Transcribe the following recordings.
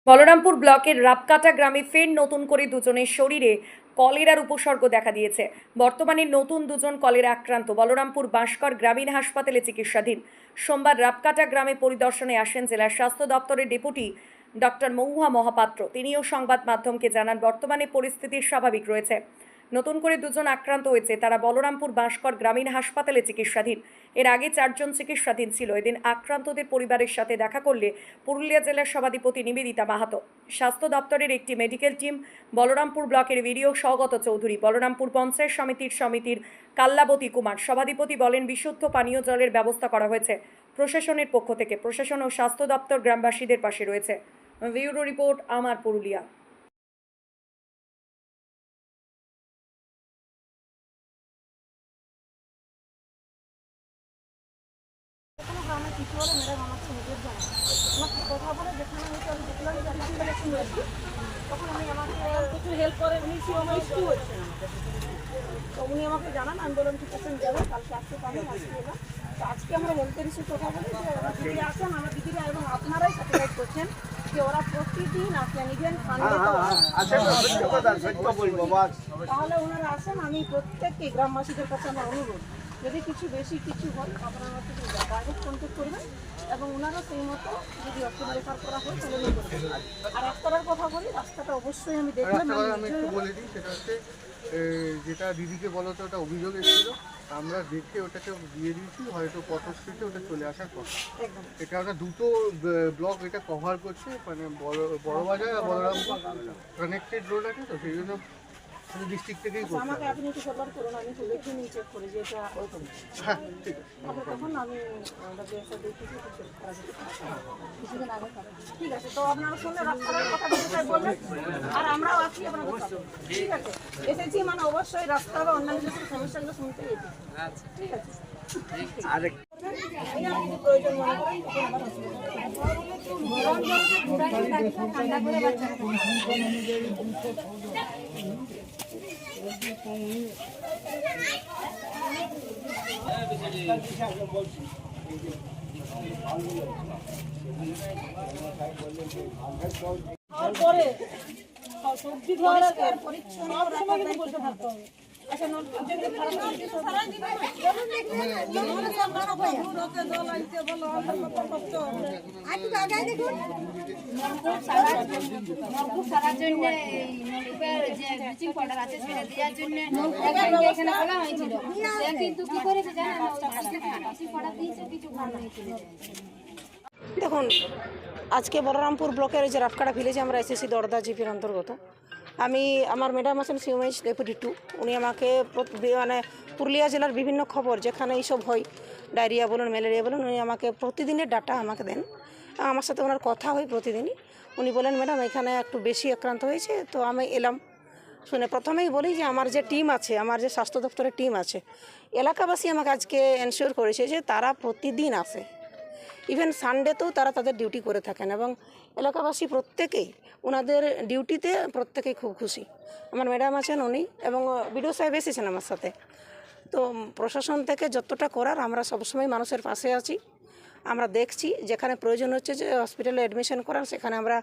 বলরামপুর ব্লকের রাবকাটা গ্রামে ফের নতুন করে দুজনের শরীরে কলেরার উপসর্গ দেখা দিয়েছে। বর্তমানে নতুন দুজন কলেরা আক্রান্ত। বলরামপুর বাঁশকর গ্রামীণ হাসপাতালে চিকিৎসাধীন। সোমবার রাবকাটা গ্রামে পরিদর্শনে আসেন জেলার স্বাস্থ্য দপ্তরের ডেপুটি ডক্টর মহুয়া মহাপাত্র। তিনিও সংবাদ মাধ্যমকে জানান বর্তমানে পরিস্থিতি স্বাভাবিক রয়েছে। নতুন করে দুজন আক্রান্ত হয়েছে, তারা বলরামপুর বাঁশকর গ্রামীণ হাসপাতালে চিকিৎসাধীন। এর আগে 4 জন চিকিৎসাধীন ছিল। এদিন আক্রান্তদের পরিবারের সাথে দেখা করলে পুরুলিয়া জেলার সভাধিপতি নিবেদিতা মাহাতো, স্বাস্থ্য দপ্তরের একটি মেডিকেল টিম, বলরামপুর ব্লকের ভিডিও সৌগত চৌধুরী, বলরামপুর পঞ্চায়েত সমিতির কাল্লাবতী কুমার। সভাধিপতি বলেন, বিশুদ্ধ পানীয় জলের ব্যবস্থা করা হয়েছে প্রশাসনের পক্ষ থেকে। প্রশাসন ও স্বাস্থ্য দপ্তর গ্রামবাসীদের পাশে রয়েছে। ব্যুরো রিপোর্ট, আমার পুরুলিয়া। কোনো গ্রামে কিছু হলে ম্যাডাম আমাকে নিজের জানায়, আমাকে কথা বলে যেখানে হয়তো আমি দেখলাম যে হাসপাতালে একটু হয়েছি, তখন আমি আমাকে কিছু হেল্প করে উনি একটু হয়েছেন আমাকে, তো উনি আমাকে জানান। আমি বললাম ঠিক আছে যাবে, কালকে আসতে পারি, আজকে এলাম। তো আজকে আমরা হেলথ এসে কথা বলি যে আমার দিদি আছেন, আমার দিদিরা এবং আপনারাই স্যাটেলাইট করছেন যে ওরা প্রতিদিন আসেন, ইভেন ফান্ডে তাহলে ওনারা আসেন। আমি প্রত্যেককে গ্রামবাসীদের কাছে আমার অনুরোধ, যদি কিছু বেশি কিছু হয় আপনারা ডাইরেক্ট কন্ট্যাক্ট করবেন এবং ওনারা সেই মতো যদি হসপিটাল রেফার করা হয় তাহলে নিয়ে করবেন। আর রাস্তাটার কথা বলি, রাস্তাটা অবশ্যই আমি দেখলাম। আমি একটু বলে দিই, সেটা হচ্ছে যেটা দিদিকে বলতো ওটা অভিযোগ এসেছিল, আমরা দেখে ওটাকে দিয়ে দিয়েছি, হয়তো পথশ্রীতে ওটা চলে আসার কথা। এটা ওটা দুটো ব্লক এটা কভার করছে, মানে বড়বাজার আর বলরামপুর কানেক্টেড রোড আছে, তো সেই জন্য ডিস্ট্রিক্ট থেকেই করছে। আমাকে আপনি একটু সবার করুন, আমি একটু দেখে নিয়ে চেক করি যে এটা ওরকম। হ্যাঁ ঠিক আছে, তখন আমি দেখেছি কিছুদিন আগে। ঠিক আছে, তো আপনারা শুনলে রাস্তার কথা বললেন, আর আমরাও আছি আপনাদের সাথে। ঠিক আছে, এসেছি মানে অবশ্যই রাস্তা বা অন্যান্য কিছু সমস্যাগুলো শুনতে এসেছি। ঠিক আছে, প্রয়োজন মনে করেন পরে সবজি ধোয়ার আগে পরিচ্ছন্ন বসে থাকতে হবে। আচ্ছা, সারার জন্য নলকূপের যে ব্লিচিং পাউডার আছে সেটা দেওয়ার জন্য এখানে বলা হয়েছিল, কিন্তু কি করেছে জানেন, ব্লিচিং পাউডার দিয়েছে, কিছু ভালো হয়েছিল। দেখুন, আজকে বলরামপুর ব্লকের যে রাফকাটা ভিলেজে আমরা এসেছি, দরদা জিপির অন্তর্গত। আমার ম্যাডাম আছেন সিউমেজ ডেপুটি 2, উনি আমাকে মানে পুরুলিয়া জেলার বিভিন্ন খবর যেখানে এইসব হয়, ডায়রিয়া বলুন, ম্যালেরিয়া বলুন, উনি আমাকে প্রতিদিনের ডাটা আমাকে দেন। আমার সাথে ওনার কথা হয় প্রতিদিনই। উনি বলেন, ম্যাডাম এখানে একটু বেশি আক্রান্ত হয়েছে। তো আমি এলাম, শুনে প্রথমেই বলি যে আমার যে টিম আছে, আমার যে স্বাস্থ্য দপ্তরের টিম আছে, এলাকাবাসী আমাকে আজকে এনশিওর করেছে যে তারা প্রতিদিন আসে, ইভেন সানডেতেও তারা তাদের ডিউটি করে থাকেন, এবং এলাকাবাসী প্রত্যেকেই ওনাদের ডিউটিতে প্রত্যেকেই খুব খুশি। আমার ম্যাডাম আছেন উনি, এবং বিডিও সাহেব এসেছেন আমার সাথে। তো প্রশাসন থেকে যতটা করার আমরা সবসময় মানুষের পাশে আছি। আমরা দেখছি যেখানে প্রয়োজন হচ্ছে যে হসপিটালে অ্যাডমিশন করার, সেখানে আমরা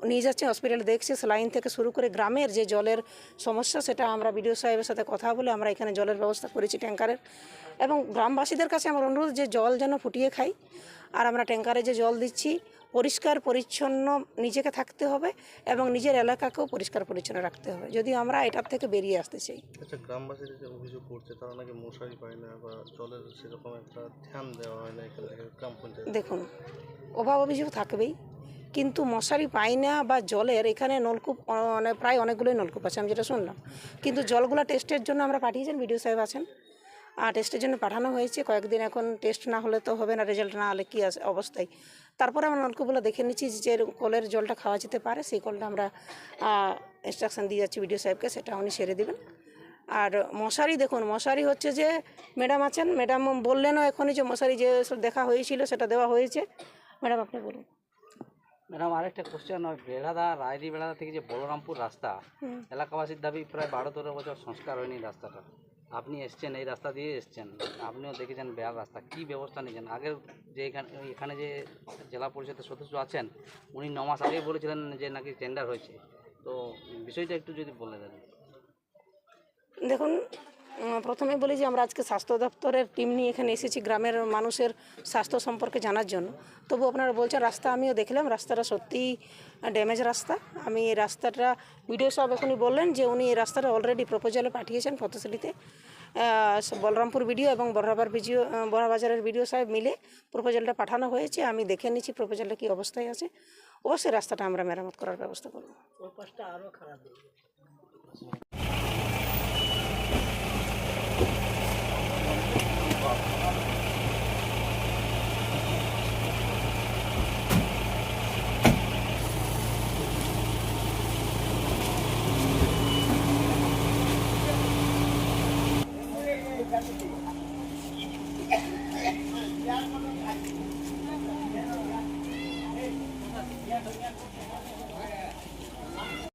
নিয়ে যাচ্ছি, হসপিটালে দেখছি। স্যালাইন থেকে শুরু করে গ্রামের যে জলের সমস্যা, সেটা আমরা বিডিও সাহেবের সাথে কথা বলে আমরা এখানে জলের ব্যবস্থা করেছি ট্যাঙ্কারের। এবং গ্রামবাসীদের কাছে আমার অনুরোধ যে জল যেন ফুটিয়ে খাই, আর আমরা ট্যাঙ্কারে যে জল দিচ্ছি পরিষ্কার পরিচ্ছন্ন নিজেকে থাকতে হবে এবং নিজের এলাকাকেও পরিষ্কার পরিচ্ছন্ন রাখতে হবে, যদি আমরা এটার থেকে বেরিয়ে আসতে চাই। আচ্ছা, গ্রামবাসীরা যে অভিযোগ করছে তারা নাকি মশারি পায় না বা জলের সেরকম একটা ধ্যান দেওয়া হয় না এখান থেকে গ্রাম পঞ্চায়েত। দেখুন, অভাব অভিযোগ থাকবেই, কিন্তু মশারি পাই না বা জলের এখানে নলকূপ প্রায় অনেকগুলোই নলকূপ আছে আমি যেটা শুনলাম, কিন্তু জলগুলো টেস্টের জন্য আমরা পাঠিয়েছেন, বিডিও সাহেব আছেন, আর টেস্টের জন্য পাঠানো হয়েছে। কয়েকদিন এখন টেস্ট না হলে তো হবে না, রেজাল্ট না হলে কী আছে অবস্থায়। তারপরে আমরা নলকূপগুলো দেখে নিচ্ছি, যে কলের জলটা খাওয়া যেতে পারে সেই কলটা আমরা ইনস্ট্রাকশান দিয়ে যাচ্ছি বিডিও সাহেবকে, সেটা উনি সেরে দেবেন। আর মশারি, দেখুন মশারি হচ্ছে যে ম্যাডাম আছেন, ম্যাডাম বললেনও এখনই যে মশারি যে দেখা হয়েছিল সেটা দেওয়া হয়েছে। ম্যাডাম আপনি বলুন। ম্যাডাম, আরেকটা কোশ্চেন, ওই বেড়াদা রায়দি বেড়াদা থেকে যে বলরামপুর রাস্তা, এলাকাবাসীর দাবি প্রায় 12-13 বছর সংস্কার হয়নি রাস্তাটা, আপনি এসছেন, এই রাস্তা দিয়ে এসছেন, আপনিও দেখেছেন বেহাল রাস্তা, কি ব্যবস্থা নিয়েছেন? আগের যে এখানে যে জেলা পরিষদের সদস্য আছেন, উনি 9 মাস আগেই বলেছিলেন যে নাকি টেন্ডার হয়েছে, তো বিষয়টা একটু যদি বলে দেন। দেখুন, প্রথমে বলি যে আমরা আজকে স্বাস্থ্য দপ্তরের টিম নিয়ে এখানে এসেছি গ্রামের মানুষের স্বাস্থ্য সম্পর্কে জানার জন্য। তবু আপনারা বলছেন রাস্তা, আমিও দেখলাম রাস্তাটা সত্যিই ড্যামেজ রাস্তা। আমি এই রাস্তাটা ভিডিও সাহেব এখনই বললেন যে উনি এই রাস্তাটা অলরেডি প্রপোজালে পাঠিয়েছেন পথশ্রীতে। বলরামপুর ভিডিও এবং বড়াবাজারের ভিডিও সাহেব মিলে প্রপোজালটা পাঠানো হয়েছে। আমি দেখে নিচ্ছি প্রপোজালটা কী অবস্থায় আছে। অবশ্যই রাস্তাটা আমরা মেরামত করার ব্যবস্থা করব।